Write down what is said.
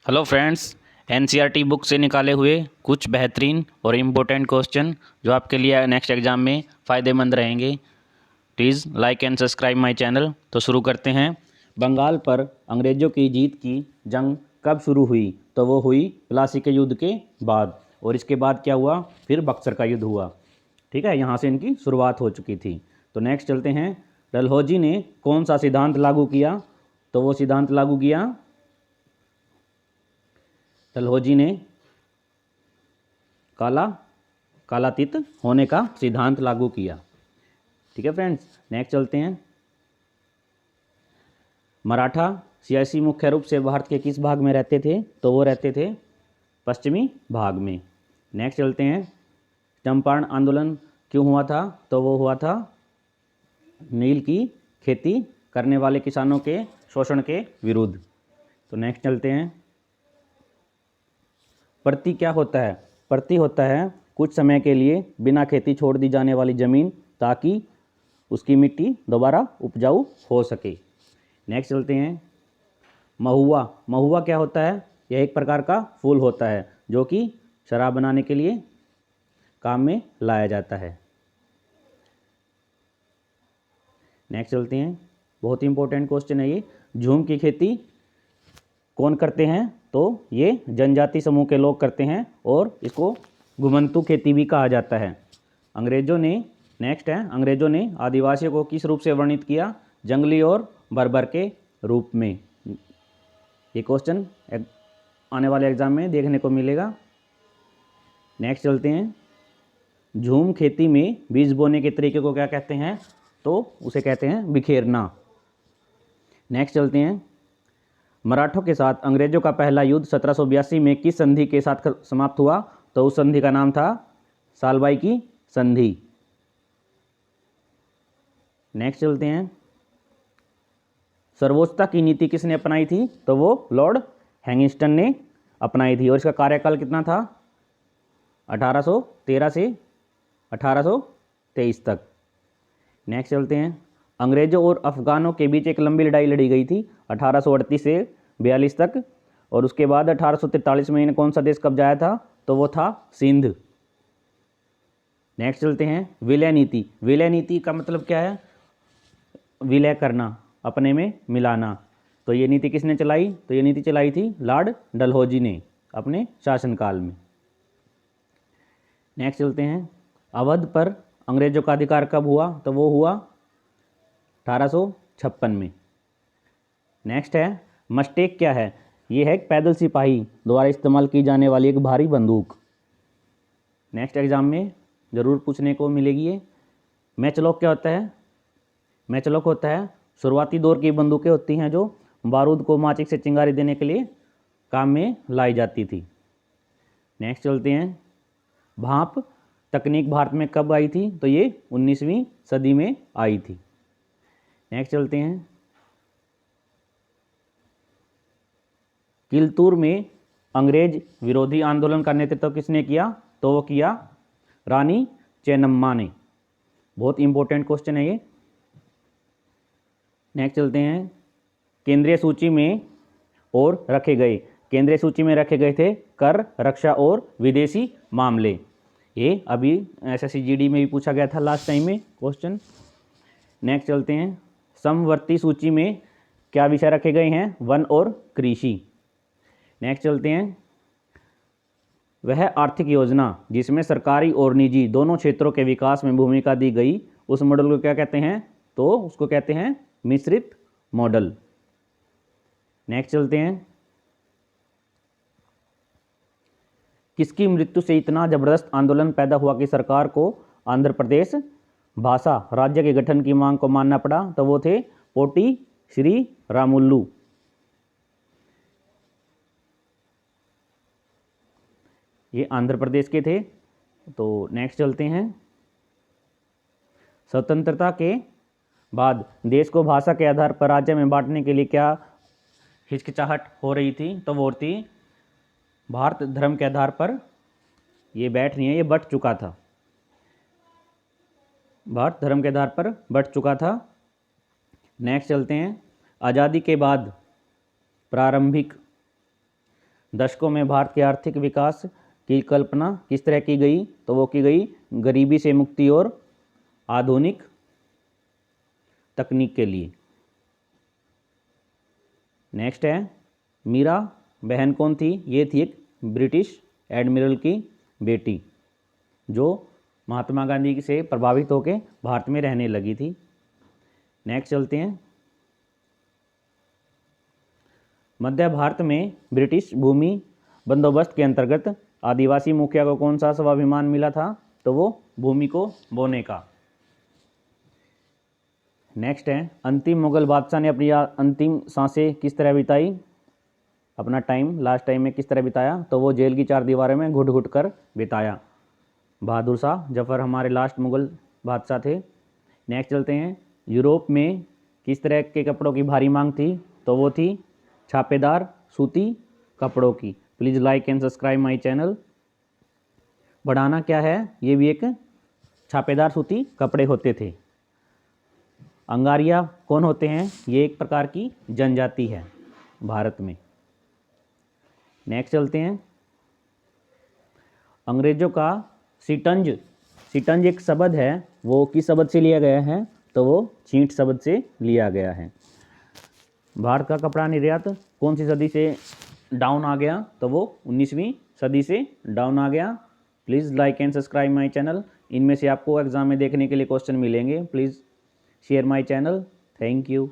Hello friends, NCERT book से निकाले हुए कुछ बेहतरीन और इम्पोर्टेंट क्वेश्चन जो आपके लिए नेक्स्ट एग्ज़ाम में फ़ायदेमंद रहेंगे। Please like and subscribe my channel. तो शुरू करते हैं। बंगाल पर अंग्रेज़ों की जीत की जंग कब शुरू हुई? तो वो हुई प्लासी के युद्ध के बाद। और इसके बाद क्या हुआ? फिर बक्सर का युद्ध हुआ। ठीक है, यहाँ से इनकी शुरुआत हो चुकी थी। तो नेक्स्ट चलते हैं। डलहौजी ने कौन सा सिद्धांत लागू किया? तो वो सिद्धांत लागू किया, डलहौजी ने कालातीत होने का सिद्धांत लागू किया। ठीक है फ्रेंड्स, नेक्स्ट चलते हैं। मराठा सियासी मुख्य रूप से भारत के किस भाग में रहते थे? तो वो रहते थे पश्चिमी भाग में। नेक्स्ट चलते हैं। चंपारण आंदोलन क्यों हुआ था? तो वो हुआ था नील की खेती करने वाले किसानों के शोषण के विरुद्ध। तो नेक्स्ट चलते हैं। प्रति क्या होता है? प्रति होता है कुछ समय के लिए बिना खेती छोड़ दी जाने वाली ज़मीन, ताकि उसकी मिट्टी दोबारा उपजाऊ हो सके। नेक्स्ट चलते हैं। महुआ, महुआ क्या होता है? यह एक प्रकार का फूल होता है जो कि शराब बनाने के लिए काम में लाया जाता है। नेक्स्ट चलते हैं। बहुत ही इंपॉर्टेंट क्वेश्चन है ये। झूम की खेती कौन करते हैं? तो ये जनजाति समूह के लोग करते हैं और इसको घुमंतू खेती भी कहा जाता है। अंग्रेजों ने, नेक्स्ट है, अंग्रेजों ने आदिवासियों को किस रूप से वर्णित किया? जंगली और बर्बर के रूप में। ये क्वेश्चन आने वाले एग्जाम में देखने को मिलेगा। नेक्स्ट चलते हैं। झूम खेती में बीज बोने के तरीके को क्या कहते हैं? तो उसे कहते हैं बिखेरना। नेक्स्ट चलते हैं। मराठों के साथ अंग्रेजों का पहला युद्ध 1782 में किस संधि के साथ समाप्त हुआ? तो उस संधि का नाम था सालबाई की संधि। नेक्स्ट चलते हैं। सर्वोच्चता की नीति किसने अपनाई थी? तो वो लॉर्ड हैंगिंगस्टन ने अपनाई थी। और इसका कार्यकाल कितना था? 1813 से 1823 तक। नेक्स्ट चलते हैं। अंग्रेजों और अफगानों के बीच एक लंबी लड़ाई लड़ी गई थी 1838 से 42 तक। और उसके बाद 1843 में इन्हें कौन सा देश कब्जाया था? तो वो था सिंध। नेक्स्ट चलते हैं। विलय नीति, विलय नीति का मतलब क्या है? विलय करना, अपने में मिलाना। तो ये नीति किसने चलाई? तो ये नीति चलाई थी लॉर्ड डलहौजी ने अपने शासनकाल में। नेक्स्ट चलते हैं। अवध पर अंग्रेजों का अधिकार कब हुआ? तो वो हुआ 1856 में। नेक्स्ट है। मस्टेक क्या है? ये है पैदल सिपाही द्वारा इस्तेमाल की जाने वाली एक भारी बंदूक। नेक्स्ट एग्जाम में ज़रूर पूछने को मिलेगी ये। मैचलॉक क्या होता है? मैचलॉक होता है शुरुआती दौर की बंदूकें होती हैं जो बारूद को माचिस से चिंगारी देने के लिए काम में लाई जाती थी। नेक्स्ट चलते हैं। भाप तकनीक भारत में कब आई थी? तो ये 19वीं सदी में आई थी। नेक्स्ट चलते हैं। किलतूर में अंग्रेज विरोधी आंदोलन का नेतृत्व किसने किया? तो वो किया रानी चेन्नम्मा ने। बहुत इंपॉर्टेंट क्वेश्चन है ये। नेक्स्ट चलते हैं। केंद्रीय सूची में और रखे गए, केंद्रीय सूची में रखे गए थे कर, रक्षा और विदेशी मामले। ये अभी SSC-GD में भी पूछा गया था लास्ट टाइम में क्वेश्चन। नेक्स्ट चलते हैं। समवर्ती सूची में क्या विषय रखे गए हैं? वन और कृषि। नेक्स्ट चलते हैं। वह आर्थिक योजना जिसमें सरकारी और निजी दोनों क्षेत्रों के विकास में भूमिका दी गई, उस मॉडल को क्या कहते हैं? तो उसको कहते हैं मिश्रित मॉडल। नेक्स्ट चलते हैं। किसकी मृत्यु से इतना जबरदस्त आंदोलन पैदा हुआ कि सरकार को आंध्र प्रदेश भाषा राज्य के गठन की मांग को मानना पड़ा? तो वो थे पोटी श्री रामुलु। ये आंध्र प्रदेश के थे। तो नेक्स्ट चलते हैं। स्वतंत्रता के बाद देश को भाषा के आधार पर राज्य में बांटने के लिए क्या हिचकिचाहट हो रही थी? तो वो थी भारत धर्म के आधार पर। ये बैठ नहीं है, ये बट चुका था। भारत धर्म के आधार पर बट चुका था। नेक्स्ट चलते हैं। आज़ादी के बाद प्रारंभिक दशकों में भारत के आर्थिक विकास की कल्पना किस तरह की गई, तो वो की गई गरीबी से मुक्ति और आधुनिक तकनीक के लिए। नेक्स्ट है मीरा बहन कौन थी, ये थी एक ब्रिटिश एडमिरल की बेटी जो महात्मा गांधी से प्रभावित होकर भारत में रहने लगी थी। नेक्स्ट चलते हैं, मध्य भारत में ब्रिटिश भूमि बंदोबस्त के अंतर्गत आदिवासी मुखिया को कौन सा स्वाभिमान मिला था, तो वो भूमि को बोने का। नेक्स्ट है अंतिम मुगल बादशाह ने अपनी अंतिम सांसें किस तरह बिताई, अपना टाइम लास्ट टाइम में किस तरह बिताया, तो वो जेल की चार दीवारों में घुट घुट कर बिताया। बहादुर शाह जफर हमारे लास्ट मुगल बादशाह थे। नेक्स्ट चलते हैं, यूरोप में किस तरह के कपड़ों की भारी मांग थी, तो वो थी छापेदार सूती कपड़ों की। Please like and subscribe my channel. बढ़ाना क्या है, ये भी एक छापेदार सूती कपड़े होते थे। अंगारिया कौन होते हैं, ये एक प्रकार की जनजाति है भारत में। नेक्स्ट चलते हैं, अंग्रेजों का सिटंज एक शब्द है, वो किस शब्द से लिया गया है, तो वो छींट शब्द से लिया गया है। भारत का कपड़ा निर्यात कौन सी सदी से डाउन आ गया, तो वो 19वीं सदी से डाउन आ गया। Please like and subscribe my channel. इनमें से आपको एग्जाम में देखने के लिए क्वेश्चन मिलेंगे। Please share my channel. Thank you.